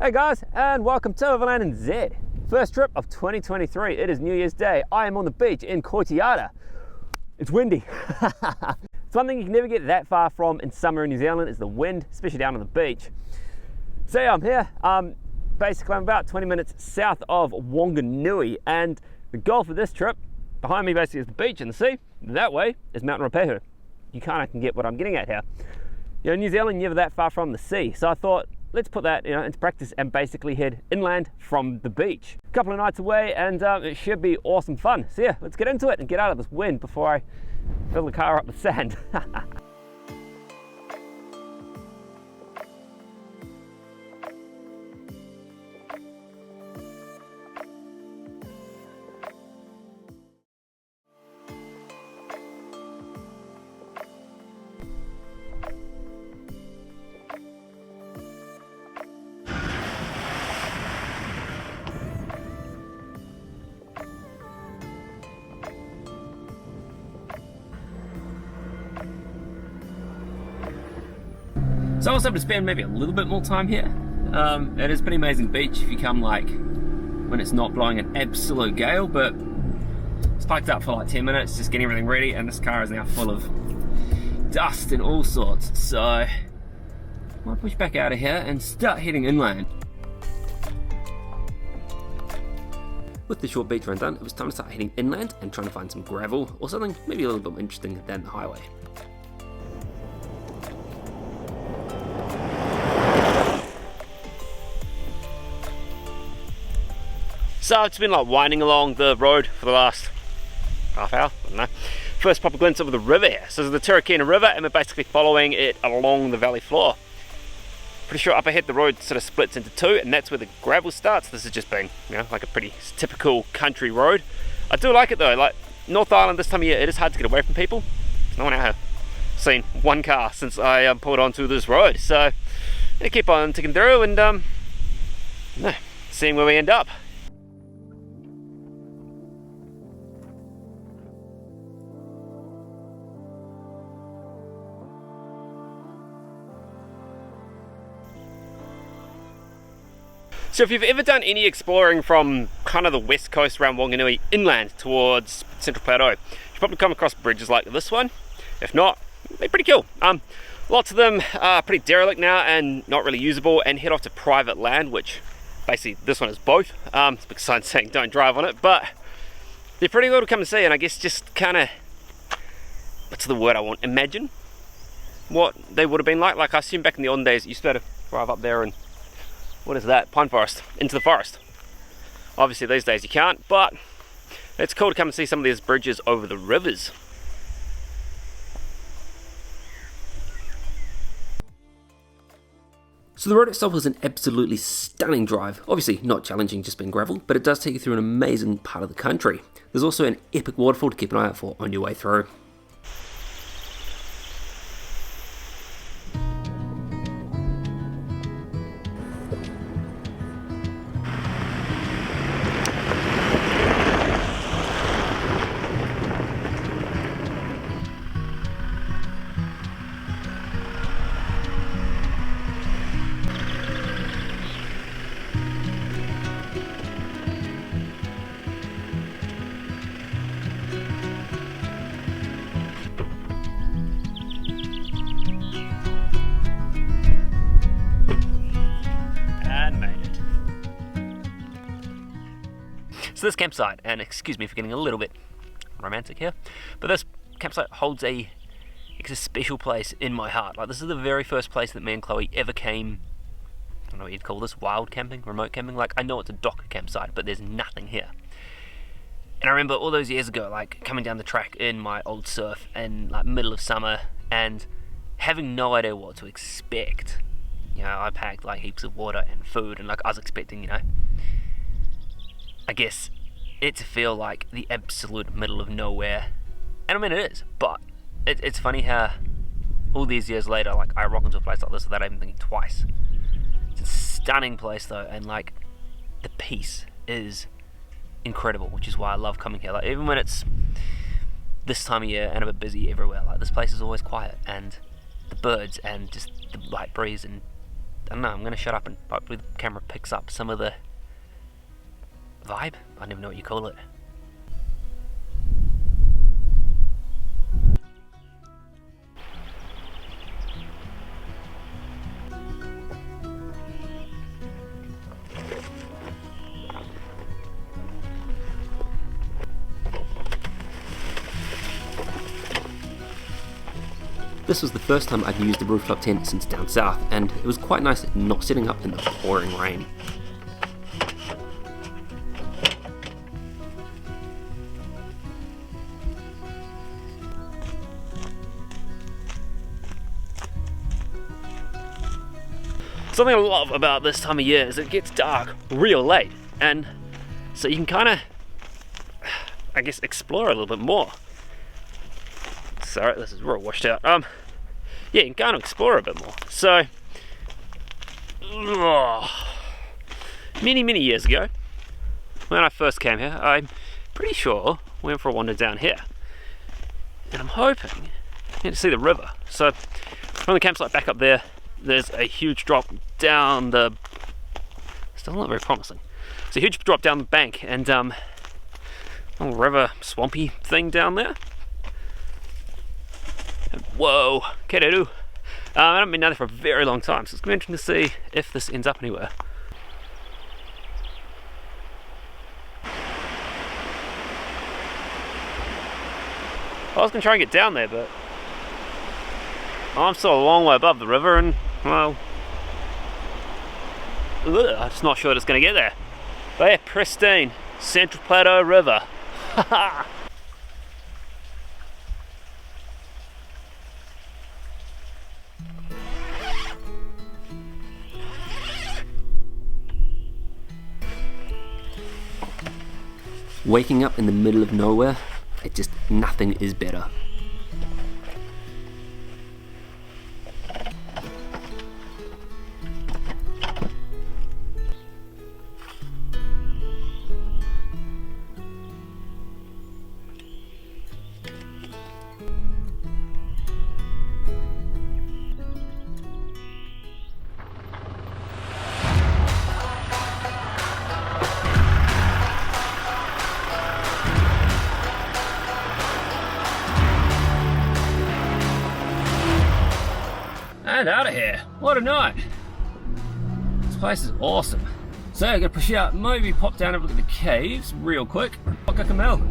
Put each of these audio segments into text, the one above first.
Hey guys, and welcome to Overland and Z. First trip of 2023. It is New Year's Day. I am on the beach in Koitiata. It's windy. It's one thing you can never get that far from in summer in New Zealand is the wind, especially down on the beach. So yeah, I'm here. Basically, I'm about 20 minutes south of Wanganui, and the goal for this trip, behind me basically is the beach and the sea. That way is Mount Ruapehu. You kind of can get what I'm getting at here. You know, in New Zealand, you're never that far from the sea. So I thought, let's put that into practice and basically head inland from the beach. A couple of nights away, and it should be awesome fun. So yeah, let's get into it and get out of this wind before I fill the car up with sand. So I was able to spend maybe a little bit more time here. It is a pretty amazing beach if you come like when it's not blowing an absolute gale, but it's parked up for like 10 minutes just getting everything ready, and this car is now full of dust and all sorts. So I might push back out of here and start heading inland. With the short beach run done, it was time to start heading inland and trying to find some gravel or something maybe a little bit more interesting than the highway. So it's been like winding along the road for the last half hour, I don't know. First proper glimpse of the river here. So this is the Tukino River, and we're basically following it along the valley floor. Pretty sure up ahead the road sort of splits into two, and that's where the gravel starts. This has just been, you know, like a pretty typical country road. I do like it though. Like North Island this time of year, it is hard to get away from people. No one out here seen one car since I pulled onto this road. So I'm gonna keep on ticking through and seeing where we end up. So if you've ever done any exploring from kind of the west coast around Wanganui inland towards Central Plateau, you've probably come across bridges like this one. If not, they're pretty cool. Lots of them are pretty derelict now and not really usable and head off to private land, which basically this one is both. It's a big sign saying don't drive on it, but they're pretty cool to come and see, and I guess just kind of, what's the word I want, imagine what they would have been like. Like I assume back in the olden days you used to be able to drive up there and what is that? Pine forest, into the forest. Obviously these days you can't, but it's cool to come and see some of these bridges over the rivers. So the road itself was an absolutely stunning drive. Obviously not challenging, just being gravel, but it does take you through an amazing part of the country. There's also an epic waterfall to keep an eye out for on your way through. So this campsite, and excuse me for getting a little bit romantic here, but this campsite holds a special place in my heart. Like this is the very first place that me and Chloe ever came, I don't know what you'd call this, wild camping, remote camping. Like I know it's a docker campsite, but there's nothing here. And I remember all those years ago, like coming down the track in my old surf in like middle of summer and having no idea what to expect. You know, I packed like heaps of water and food, and like I was expecting, you know, I guess it to feel like the absolute middle of nowhere. And I mean it is, but it's funny how all these years later, like I rock into a place like this without even thinking twice. It's a stunning place though, and like the peace is incredible, which is why I love coming here. Like even when it's this time of year and a bit busy everywhere, like this place is always quiet, and the birds and just the light breeze and I don't know, I'm gonna shut up and hopefully the camera picks up some of the vibe. I don't even know what you call it. This was the first time I'd used a rooftop tent since down south, and it was quite nice not sitting up in the pouring rain. Something I love about this time of year is it gets dark real late, and so you can kind of, I guess, explore a little bit more. Sorry, this is real washed out. Yeah, you can kind of explore a bit more. So, many years ago, when I first came here, I'm pretty sure we went for a wander down here, and I'm hoping to see the river. So, from the campsite back up there, there's a huge drop down the, still not very promising. It's a huge drop down the bank, and little river swampy thing down there. Whoa, Kereru. I haven't been down there for a very long time, so it's going to be interesting to see if this ends up anywhere. I was going to try and get down there, but I'm still a long way above the river, and well, I'm just not sure that it's going to get there. But yeah, pristine Central Plateau River. Haha. Waking up in the middle of nowhere, nothing is better. And out of here. What a night. This place is awesome. So I'm gonna push out, maybe pop down and look at the caves real quick. Pokaka Mill.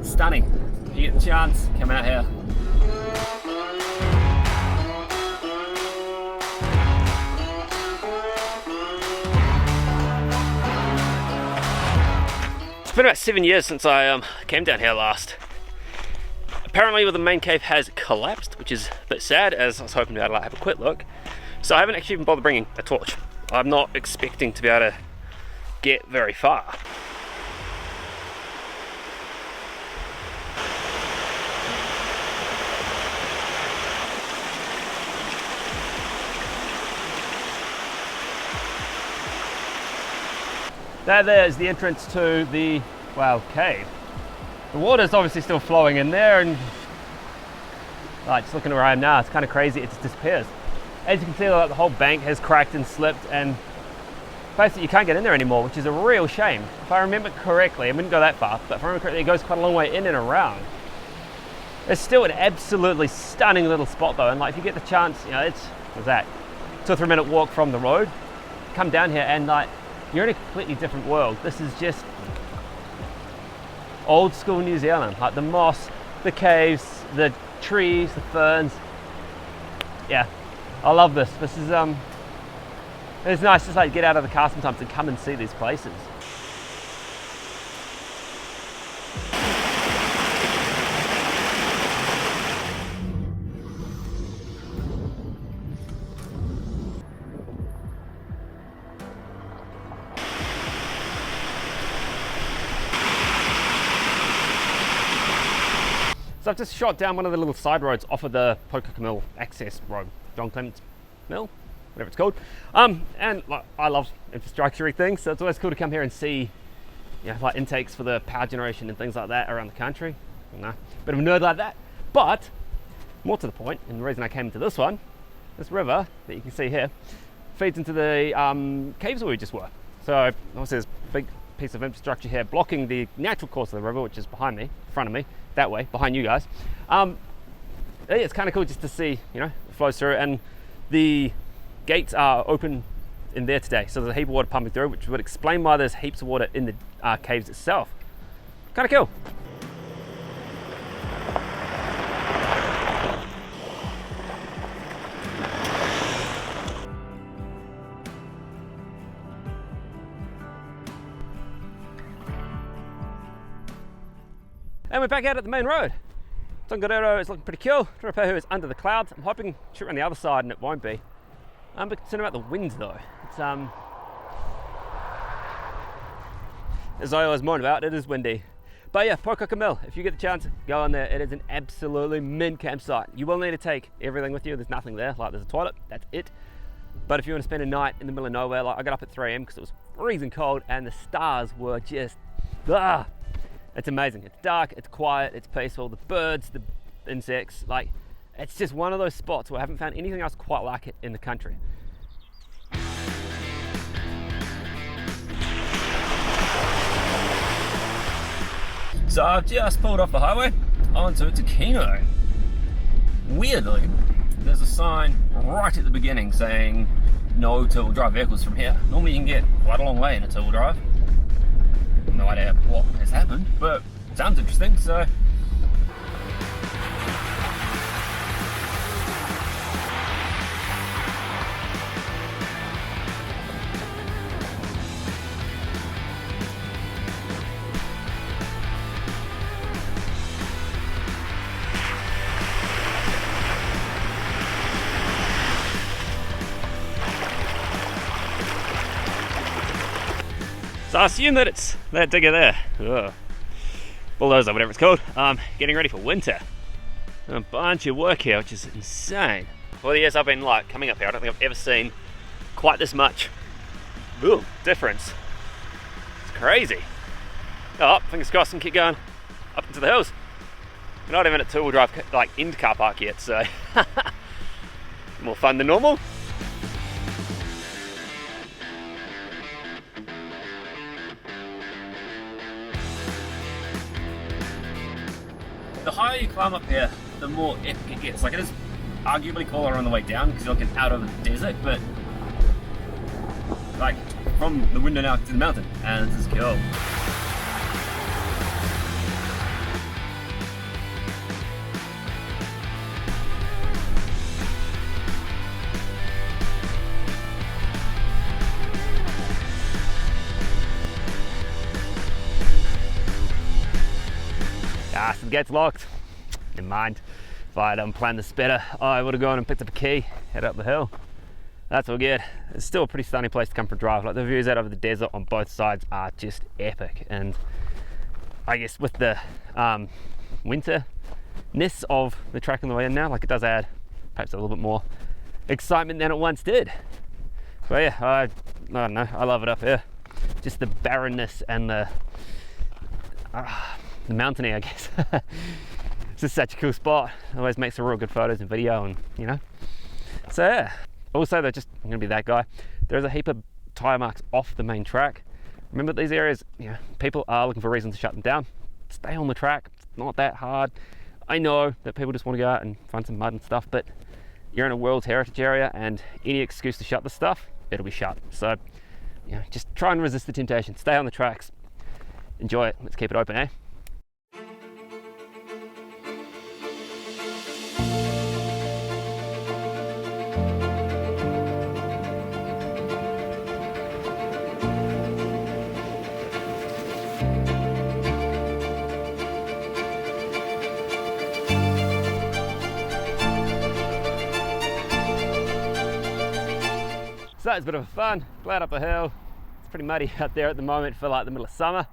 Stunning. If you get the chance, come out here. It's been about 7 years since I came down here last. Apparently the main cave has collapsed, which is a bit sad, as I was hoping to be able to have a quick look. So I haven't actually even bothered bringing a torch. I'm not expecting to be able to get very far. That there is the entrance to the, well, cave. The water's obviously still flowing in there, and just looking where I am now, it's kind of crazy, it just disappears. As you can see, the whole bank has cracked and slipped, and basically you can't get in there anymore, which is a real shame. If I remember correctly, I wouldn't go that far, but if I remember correctly, it goes quite a long way in and around. It's still an absolutely stunning little spot though, and like if you get the chance, you know, what's that, 2 or 3 minute walk from the road, come down here and like, you're in a completely different world. This is just old school New Zealand, like the moss, the caves, the trees, the ferns. Yeah, I love this. This is it's nice just like get out of the car sometimes and come and see these places. So I've just shot down one of the little side roads off of the Pokaka Mill access road, John Clements Mill, whatever it's called. And like, I love infrastructure things, so it's always cool to come here and see, you know, like intakes for the power generation and things like that around the country. Bit of a nerd like that. But more to the point, and the reason I came to this one this river that you can see here feeds into the caves where we just were. So obviously there's a big piece of infrastructure here blocking the natural course of the river, which is behind me, in front of me, that way, behind you guys. It's kind of cool just to see, you know, it flows through, and the gates are open in there today. So there's a heap of water pumping through, which would explain why there's heaps of water in the caves itself. Kind of cool. And we're back out at the main road. Tongariro is looking pretty cool. Turapahu is under the clouds. I'm hoping to shoot around the other side and it won't be. I'm a bit concerned about the winds though. It's as I always moan about, it is windy. But yeah, Pokaka Mill, if you get the chance, go on there. It is an absolutely mint campsite. You will need to take everything with you. There's nothing there, like there's a toilet, that's it. But if you want to spend a night in the middle of nowhere, like I got up at 3 a.m. because it was freezing cold and the stars were just, it's amazing. It's dark, it's quiet, it's peaceful. The birds, the insects, like it's just one of those spots where I haven't found anything else quite like it in the country. So I've just pulled off the highway onto Tukino. Weirdly, there's a sign right at the beginning saying no two-wheel drive vehicles from here. Normally you can get quite a long way in a two-wheel drive. No idea what has happened, but it sounds interesting, so. So I assume that it's that digger there, bulldozer, whatever it's called, getting ready for winter. A bunch of work here, which is insane. For the years I've been like coming up here, I don't think I've ever seen quite this much difference. It's crazy. Oh, fingers crossed and keep going up into the hills. We're not even at two-wheel drive like end car park yet, so more fun than normal. The higher you climb up here, the more epic it gets. Like it is arguably cooler on the way down because you're looking out over the desert, but like from the window now to the mountain, and this is cool. So the gate's locked. Never mind. If I had planned this better, I would have gone and picked up a key, head up the hill. That's all good. It's still a pretty stunning place to come for a drive. Like the views out over the desert on both sides are just epic. And I guess with the winterness of the track on the way in now, like it does add perhaps a little bit more excitement than it once did. But yeah, I don't know. I love it up here. Just the barrenness and the mountainy, I guess. It's just such a cool spot. Always makes for real good photos and video, and you know. So yeah. Also, I'm gonna be that guy. There's a heap of tire marks off the main track. Remember these areas, you know, people are looking for reasons to shut them down. Stay on the track. It's not that hard. I know that people just want to go out and find some mud and stuff, but you're in a World Heritage area, and any excuse to shut the stuff, it'll be shut. So, you know, just try and resist the temptation. Stay on the tracks. Enjoy it. Let's keep it open, eh? So that was a bit of fun, glad up the hill. It's pretty muddy out there at the moment for like the middle of summer.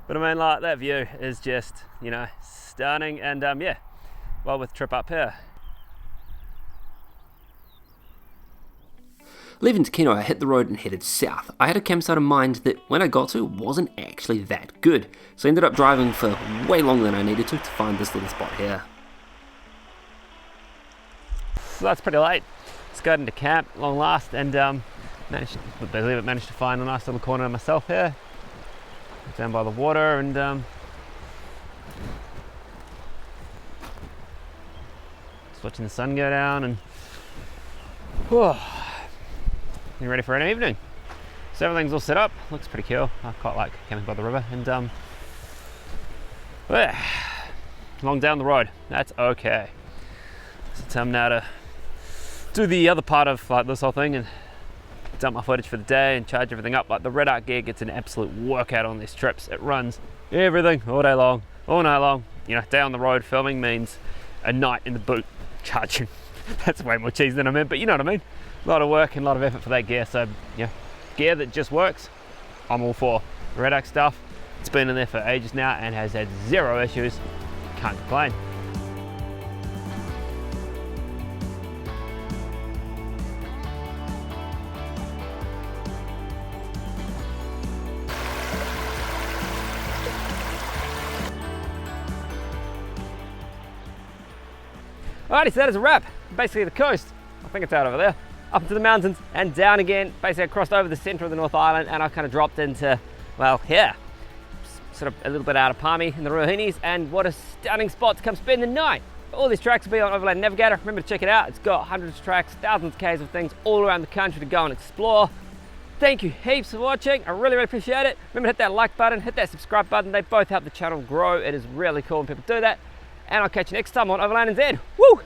But I mean, like that view is just, you know, stunning, and yeah, well worth the trip up here. Leaving Tukino, I hit the road and headed south. I had a campsite in mind that when I got to wasn't actually that good, so I ended up driving for way longer than I needed to find this little spot here. So that's pretty late. Just got into camp, long last, and managed to find a nice little corner of myself here, down by the water, and just watching the sun go down, and getting ready for an evening. So everything's all set up, looks pretty cool. I quite like camping by the river, and long down the road, that's okay. So it's time now to do the other part of like this whole thing and dump my footage for the day and charge everything up. Like the Red Arc gear gets an absolute workout on these trips. It runs everything all day long, all night long. You know, day on the road filming means a night in the boot charging. That's way more cheese than I meant, but you know what I mean. A lot of work and a lot of effort for that gear. So yeah, gear that just works, I'm all for. The Red Arc stuff, it's been in there for ages now and has had zero issues. Can't complain. Alrighty, so that is a wrap. Basically the coast, I think it's out over there, up into the mountains and down again. Basically I crossed over the centre of the North Island and I kind of dropped into, well, here, sort of a little bit out of Palmy in the Rohinis, and what a stunning spot to come spend the night. All these tracks will be on Overland Navigator. Remember to check it out. It's got hundreds of tracks, thousands of Ks of things all around the country to go and explore. Thank you heaps for watching. I really, really appreciate it. Remember to hit that like button, hit that subscribe button. They both help the channel grow. It is really cool when people do that. And I'll catch you next time on Overland NZ. Woo!